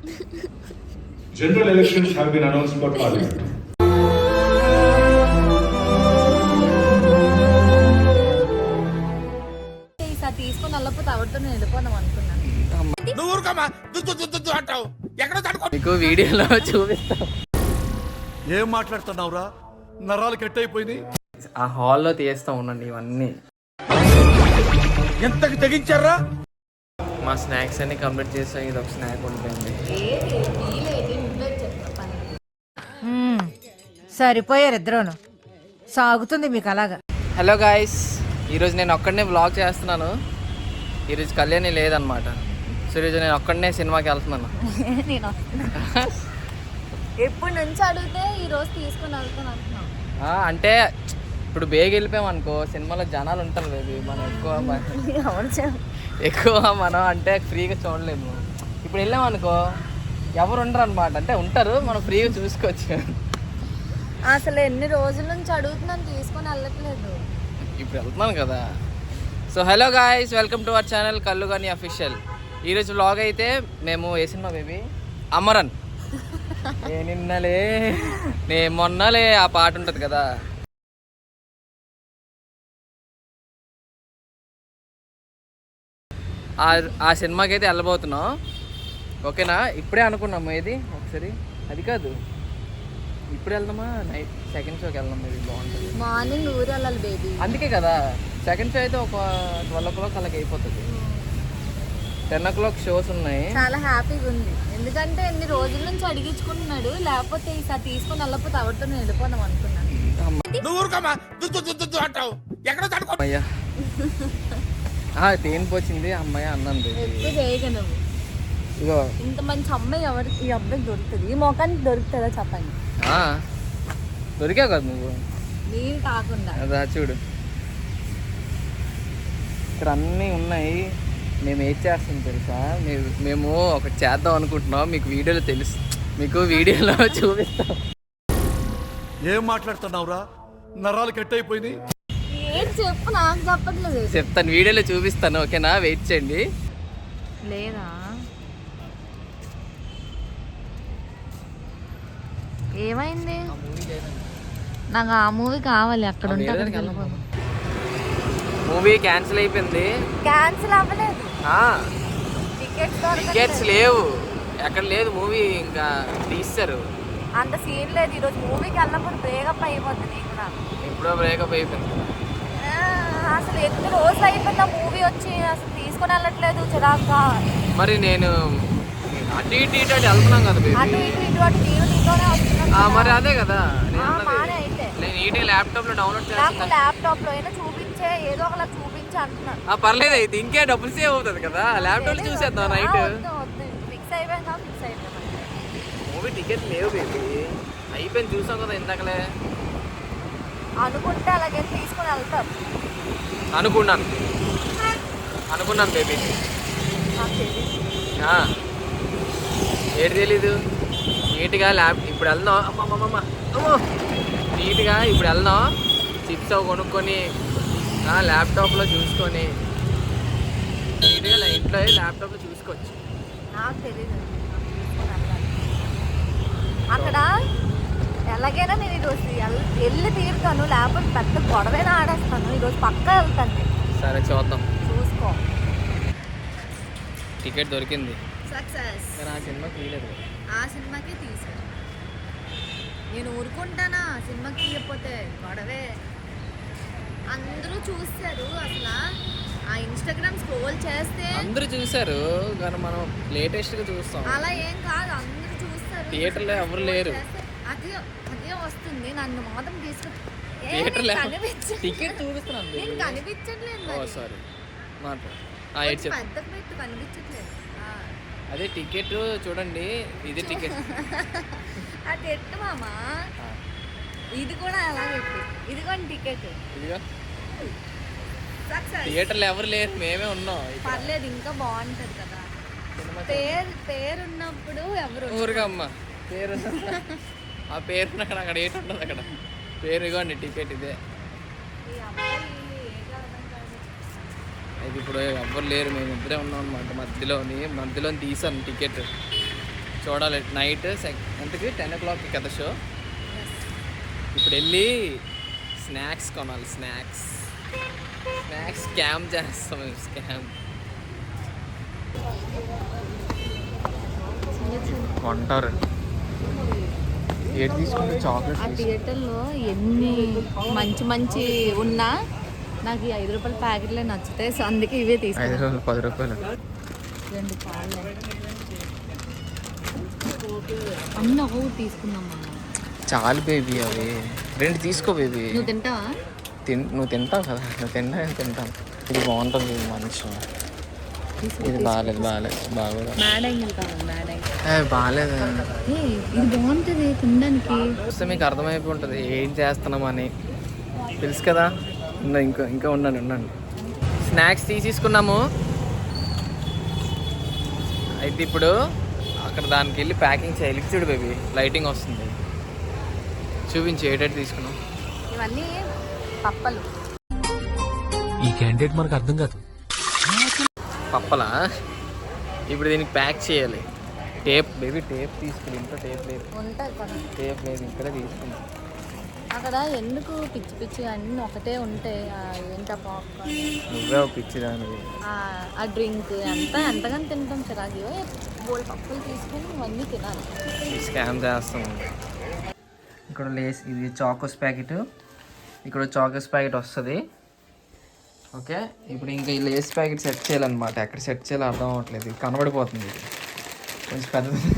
General elections have been announced for parliament. ఈసారి తీసుకొని వెళ్ళకపోతే ఎవరితో నేను వెళ్ళిపోదాం అనుకున్నాను. మీకు వీడియోలో చూపిస్తా. ఏం మాట్లాడుతున్నావురా? నరాలు కట్ అయిపోయింది. ఆ హాల్లో తీస్తా ఉండండి ఇవన్నీ. ఎంతకి తెగించారా? మా స్నాక్స్ అన్ని కంప్లీట్ చేస్తాం. ఇది ఒక స్నాక్ ఉంటుంది. సరిపోయారు ఇద్దరును. సాగుతుంది మీకు అలాగా. హలో గాయస్, ఈరోజు నేను ఒక్కడనే వ్లాగ్ చేస్తున్నాను. ఈరోజు కళ్యాణి లేదనమాట. సో ఈరోజు నేను ఒక్కడనే సినిమాకి వెళ్తున్నాను. నేను ఎప్పటి నుంచి అడిగితే ఈ రోజు తీసుకొని వెళ్తాను అంటున్నాను. అంటే ఇప్పుడు బేగ వెళ్ళిపోయాం అనుకో, సినిమాలో జనాలు ఉంటారు లేదు, మనం ఎక్కువ మనం అంటే ఫ్రీగా చూడలేము. ఇప్పుడు వెళ్ళాం అనుకో ఎవరు ఉండరు అనమాట. అంటే ఉంటారు, మనం ఫ్రీగా చూసుకోవచ్చు. అసలు ఎన్ని రోజుల నుంచి అడుగుతున్నాను, తీసుకొని వెళ్ళట్లేదు. ఇప్పుడు వెళ్తున్నాను కదా. So hello guys, welcome to our channel కల్లుగాని అఫీషియల్. ఈరోజు వ్లాగ్ అయితే మేము ఏ సినిమా బేబీ? అమరన్. ఏ నిన్నలే నే మొన్నలే ఆ పాట ఉంటుంది కదా. ఆ సినిమాకి అయితే వెళ్ళబోతున్నాం. ఓకేనా? ఇప్పుడే అనుకున్నాము. ఏది ఒకసారి అది కాదు, ఇప్పుడు వెళ్దామా నైట్ సెకండ్ షోకి వెళ్దాం. ఇది బాగుంటుంది. మార్నింగ్ ఊరు వెళ్ళాలి బేబీ. అందుకే కదా సెకండ్ షో అయితే ఒక 12 o'clock అలాగ అయిపోతుంది. 10 o'clock షోస్ ఉన్నాయి. చాలా హ్యాపీగా ఉంది, ఎందుకంటే ఎన్ని రోజుల నుంచి అడిగించుకుంటున్నాడు. లేకపోతే ఈసారి తీసుకొని వెళ్ళకపోతే ఎవరితో నేను వెళ్ళిపోదాం అనుకున్నాను. అయ్యా తేనిపు వచ్చింది అమ్మాయి అన్నంది. ఎక్కువ చేయగా నువ్వు. ఇగో ఇంత మంచి అమ్మాయి ఎవరికి ఈ అబ్బాయికి దొరుకుతుంది? ఈ మొఖానికి దొరుకుతుందా చెప్పండి. దొరికావు కదా నువ్వు. నేను కాకుండా అదా చూడు, ఇక్కడ అన్నీ ఉన్నాయి. మేము ఏం చేస్తాం తెలుసా? మేము ఒకటి చేద్దాం అనుకుంటున్నాం. మీకు వీడియోలో చూపిస్తాం. ఏం మాట్లాడుతున్నావురా? నరాలు కట్ అయిపోయింది. ఏం చెప్పు, నాకు చెప్పట్లేదు. చెప్తాను, వీడియోలో చూపిస్తాను. ఓకేనా? వెయిట్ చేయండి. లేదా ఏమైంది? నాకు ఆ మూవీ కావాలి. అక్కడ మూవీ క్యాన్సిల్ అయిపోయింది. క్యాన్సిల్ అవ్వలేదు, టికెట్స్ లేవు, ఎక్కడ లేదు. మూవీ ఇంకా తీస్తారు. అంత సీన్ లేదు. ఈరోజు మూవీకి వెళ్ళినప్పుడు బ్రేకప్ అయిపోద్ది నీకు నాకు. ఎప్పుడో బ్రేకప్ అయిపోయింది. అసలు ఎన్ని రోజులు అయిపోయింది ఆ మూవీ వచ్చి, అసలు తీసుకొని వెళ్ళట్లేదు. చిరాగ్గా. మరి నేను అటు ఇటు వెళ్తున్నాం కదా బేబీ. అటు నేను నీతోనే వస్తున్నాను. మరి అదే కదా అయితే నేను ఈటీ ల్యాప్టాప్ లో డౌన్లోడ్ చేస్తాను. ల్యాప్టాప్ లో అయినా చూపించే, ఏదో ఒకలా చూపించే అంటున్నాను. పర్లేదు, అయితే ఇంకే డబ్బులు సేవ్ అవుతుంది కదా. ల్యాప్టాప్ లో చూసేద్దాం నైట్. ఫిక్స్ అయిపోయిందా? ఫిక్స్ అయిపోయిందా? మూవీ టికెట్ లేవు బేబీ, అయిపోయింది. చూసాం కదా ఇందాకలే. అనుకుంటే అలాగే తీసుకొని వెళ్తాం అనుకున్నాను బేబీ. నాకు తెలియదు. ఏది తెలీదు. నీట్గా ఇప్పుడు వెళ్దాం. అమ్మమ్మమ్మ నీట్గా ఇప్పుడు వెళ్దాం. చిప్స్ అవి కొనుక్కొని ల్యాప్టాప్లో చూసుకొని నీట్గా ఇంట్లో ల్యాప్టాప్లో చూసుకోవచ్చు. నాకు తెలీదు. అక్కడ ఎలాగైనా నేను ఈరోజు వెళ్ళి తీరుతాను, లేకపోతే పెద్ద గొడవైనా ఆడేస్తాను. ఈరోజు పక్కా వెళ్తాను. సరే చూద్దాం, చూసుకో. టికెట్ దొరికింది. సక్సెస్. ఆ సినిమాకి తీయలేదు. ఆ సినిమాకే తీసాను. నేను ఊరుకుంటానా సినిమాకి తీయకపోతే? గొడవే. అందరూ చూస్తారు. అసలు ఆ ఇన్స్టాగ్రామ్ స్క్రోల్ చేస్తే అందరూ చూసారు, కానీ మనం లేటెస్ట్గా చూస్తాం. అలా ఏం కాదు, అందరూ చూస్తారు. థియేటర్లో ఎవరు లేరు. అదే వస్తుంది. నన్ను మాత్రం థియేటర్లో టికెట్ చూపిస్తున్నాను. నేను కనిపించట్లేదు. సారీ పెద్ద పెట్టు కనిపించట్లేదు. అదే టికెట్ చూడండి, ఇది టికెట్. అది ఎట్టు మామా, ఇది కూడా అలా పెట్టు. ఇదిగోండి టికెట్. ఇదిగో థియేటర్లో ఎవరు లేరు, మేమే ఉన్నాం. పర్లేదు, ఇంకా బాగుంటది కదా. పేరున్నప్పుడు ఎవరు ఊరుగా అమ్మ పేరు ఆ పేరు అక్కడ ఏంటి ఉంటుంది అక్కడ పేరు. ఇవ్వండి టికెట్ ఇదే. ఇది ఇప్పుడు ఎవ్వరు లేరు, మేము ఇద్దరే ఉన్నాం అనమాట. మధ్యలో తీసాను టికెట్. చూడాలి నైట్ ఎంతకి 10 o'clock కదా షో. ఇప్పుడు వెళ్ళి స్నాక్స్ కొనాలి. స్నాక్స్ స్కామ్ చేస్తాం. స్కామ్ కొంటారు. ఏడు తీసుకుంటే ఆ చాక్లెట్. థియేటర్లో ఎన్ని మంచి మంచి ఉన్నా నాకు ఈ 5 రూపాయల ప్యాకెట్లే నచ్చుతాయి. సో అందుకే ఇవే 5 తీసుకున్నాను. రూపాయలు 10 రూపాయలు 2 పాలు అన్నీ ఒకటి తీసుకున్నాం మనం. చాలు బేబీ. అవి 2 తీసుకో బేబీ. నువ్వు తింటావా? నువ్వు తింటావు కదా. నువ్వు నేను తింటాను. ఇది బాగుంటుంది. మంచి ఇది బాగాలేదు బాగోదు. మ్యాడ్ యాంగిల్ కావాలి. మ్యాడ్ యాంగిల్ బాగాలేదు. ఇది బాగుంటుంది తినడానికి. చూస్తే మీకు అర్థమైపోయి ఉంటుంది ఏం చేస్తున్నామని. తెలుసు కదా. ఇంకా ఉండండి. స్నాక్స్ తీసేసుకున్నాము. అయితే ఇప్పుడు అక్కడ దానికి వెళ్ళి ప్యాకింగ్ చేయాలి. చూడు బేబీ లైటింగ్ వస్తుంది. చూపించి ఏటట్టు తీసుకున్నాం. ఇవన్నీ పప్పలు. ఈ క్యాండిడేట్ మనకు అర్థం కాదు. పప్పలా. ఇప్పుడు దీనికి ప్యాక్ చేయాలి. టేప్ బేబీ టేప్ తీసుకుని. ఇంట్లో టేప్ లేదు. ఉంటాయి కదా. టేప్ లేదు. ఇక్కడే తీసుకున్నాం. అక్కడ ఎందుకు పిచ్చి పిచ్చి అన్నీ ఒకటే ఉంటాయి. ఏంటా పాప్కార్న్, నువ్వే పిచ్చిదానివి. ఆ డ్రింక్ ఎంతగానో తింటాం. చిరాకు బోల్ పప్పులు తీసుకొని ఇవన్నీ తినాలి. స్కామ్ చేస్తాం. ఇక్కడ లేస్ ఇది చాకోస్ ప్యాకెట్. ఇక్కడ చాకోస్ ప్యాకెట్ వస్తుంది. ఓకే ఇప్పుడు ఇంకా ఈ లేస్ ప్యాకెట్ సెట్ చేయాలన్నమాట. ఎక్కడ సెట్ చేయాలో అర్థం అవ్వట్లేదు. ఇది కనబడిపోతుంది. ఇది కొంచెం పెద్దది.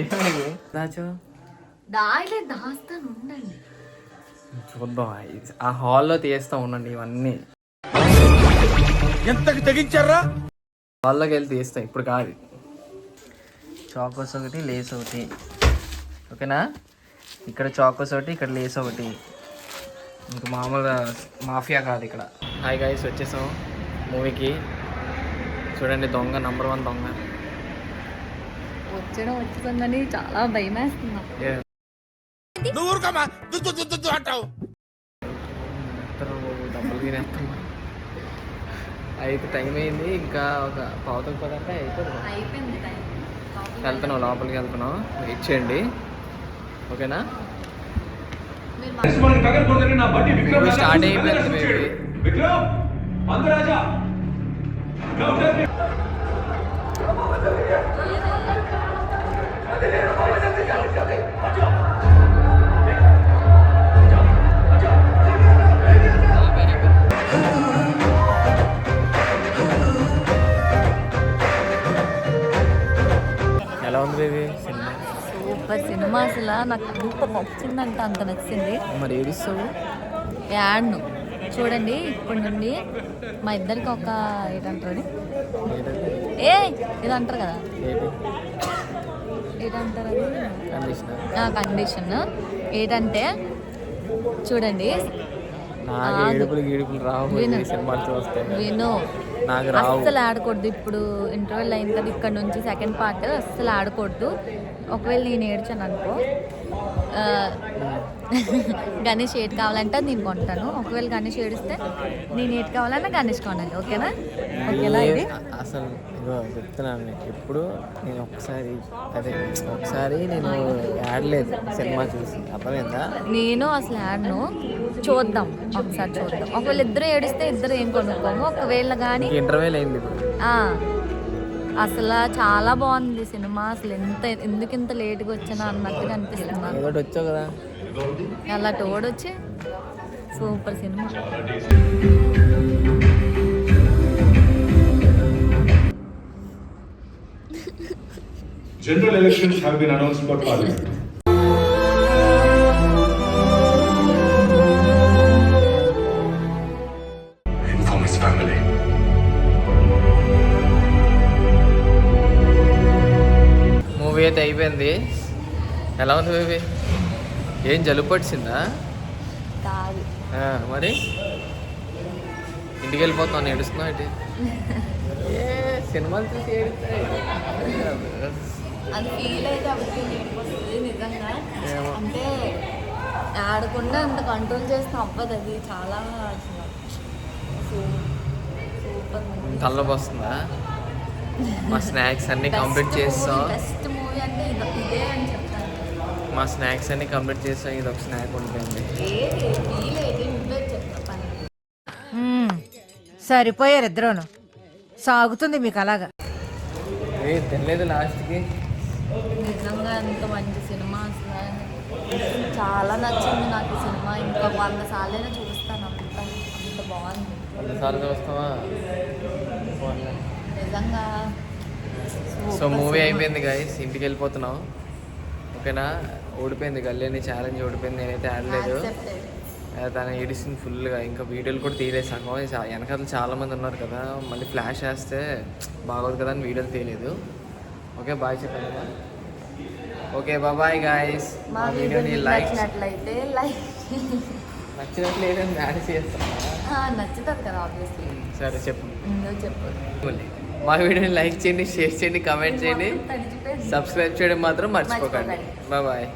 ఏమిటి దాచు దాస్తాను ఉండండి. చూద్దాం. ఆ హాల్లో తీస్తా ఉండండి. ఇవన్నీ ఎంతకి తెగించారా? హాల్లోకి వెళ్ళి తీస్తాం. ఇప్పుడు కాదు. చాకోస్ ఒకటి లేస్ ఒకటి. ఓకేనా. ఇక్కడ చాకోస్ ఒకటి ఇక్కడ లేస్ ఒకటి. ఇంకా మామూలుగా మాఫియా కాదు ఇక్కడ. హాయ్ గైస్ వచ్చేసాం మూవీకి. చూడండి దొంగ నంబర్ 1 దొంగ వచ్చేస్తుందని చాలా భయం వేస్తున్నా. డబ్బులు తినేస్తాం. అయితే టైం అయింది. ఇంకా ఒక పావుతకు పదంటే అయిపోయింది టైం. వెళ్తున్నాం. లోపలికి వెళ్తున్నాం. వెయిట్ చేయండి. ఓకేనా. స్టార్ట్ అయిపోయింది బేబీ. విక్రమ్ అందరాజా ఎలా ఉంది బేబీ సినిమా? Super cinema. అసలు నాకు అంత నచ్చిందంటే అంత నచ్చింది. మరి ఏడిస్తావు? యాడ్ను చూడండి. ఇప్పటి నుండి మా ఇద్దరికి ఒక ఏదంటారు ఇది అంటారు కదా. ఏదంటారు అది కండిషన్. ఏంటంటే చూడండి నాకు ఏడుపులు రావు సినిమాలు చూస్తే. విను నాకు రావు. అస్సలు ఆడకూడదు. ఇప్పుడు ఇంటర్వెల్ అయింది కదా. ఇక్కడ నుంచి సెకండ్ పార్ట్ అస్సలు ఆడకూడదు. ఒకవేళ నేను ఏడ్చాను అనుకో గణేష్ ఏడు కావాలంటే నేను కొంటాను. ఒకవేళ గణేష్ ఏడిస్తే నేను ఏడు కావాలన్నా గణేష్ కొనాలి. ఓకేనా? ఓకేనా? ఇది అసలు ఇగో చెప్తున్నాను నీకు. ఎప్పుడు నేను ఒకసారి నేను ఆడలేదు సినిమా చూసి. అర్థమైందా? నేను అసలు ఆడను. చూద్దాం ఒకసారి చూద్దాం. ఒకవేళ ఇద్దరు ఏడిస్తే ఇద్దరు ఏం కొనుక్కోము. ఒకవేళ కానీ ఇంటర్వ్యూలు అయింది ఇప్పుడు. అసలు చాలా బాగుంది సినిమా. అసలు ఎందుకు ఇంత లేట్గా వచ్చానా అన్నట్టుగా అనిపిస్తుంది. ఏదో వచ్చావు కదా. అలా తోడొచ్చి సూపర్ సినిమా. General elections have been announced for parliament. Inform his family. Movie అయితే అయిపోయింది. ఎలా ఉంది బేబీ? ఏం జలుబు పట్టిందా? కాదు మరి ఇంటికి వెళ్ళిపోతాను. ఏడుస్తున్నావు ఏంటి? సినిమాలు చూసి ఏడుస్తాయి. అది ఫీల్ అయితే అప్పుడు నిజంగా. అంటే ఆడకుండా అంత కంట్రోల్ చేస్తే అవ్వదు. అది చాలా సూపర్. తలనొప్పి వస్తుందా? మా స్నాక్స్ అన్ని కంప్లీట్ చేస్తాం. బెస్ట్ మూవీ అంటే ఇదే అని చెప్తాను. మా స్నాక్స్ అన్ని కంప్లీట్ చేస్తాం. ఇది ఒక స్నాక్ ఉంటుంది. ఏది ఫీల్ అయితే నువ్వే చెప్తా పని. సరిపోయారు ఇద్దరును. సాగుతుంది మీకు అలాగా. ఏ తినలేదు లాస్ట్కి. నిజంగా ఎంత మంచి సినిమా అసలు. చాలా నచ్చింది నాకు ఈ సినిమా. ఇంకా 100 సార్లైనా చూస్తాను. అంత బాగుంది. కొన్నిసార్లు చూస్తావా? నిజంగా సో మూవీ అయిపోయింది గైస్, ఇంటికి వెళ్ళిపోతున్నాం. ఓకేనా? ఓడిపోయింది గల్లేని ఛాలెంజ్, ఓడిపోయింది. నేనైతే ఆడలేదు. తను ఏడిస్తుంది ఫుల్గా. ఇంకా వీడియోలు కూడా తీయలేదు సగం. వెనకాల చాలామంది ఉన్నారు కదా, మళ్ళీ ఫ్లాష్ వేస్తే బాగోదు కదా అని వీడియోలు తీయలేదు. ఓకే బాయ్ చెప్పండి కదా. Okay bye guys. మా వీడియోని నచ్చినట్లయితే లైక్ నచ్చినట్లు ఏదైనా మ్యారేజ్ చేస్తాను. నచ్చుతుంది కదా ఆబ్వియస్లీ. సరే చెప్పు. నువ్వు చెప్పు. మా వీడియోని లైక్ చేయండి, షేర్ చేయండి, కామెంట్ చేయండి, తడిచిపోయింది. సబ్స్క్రైబ్ చేయడం మాత్రం మర్చిపోకండి. బాయ్.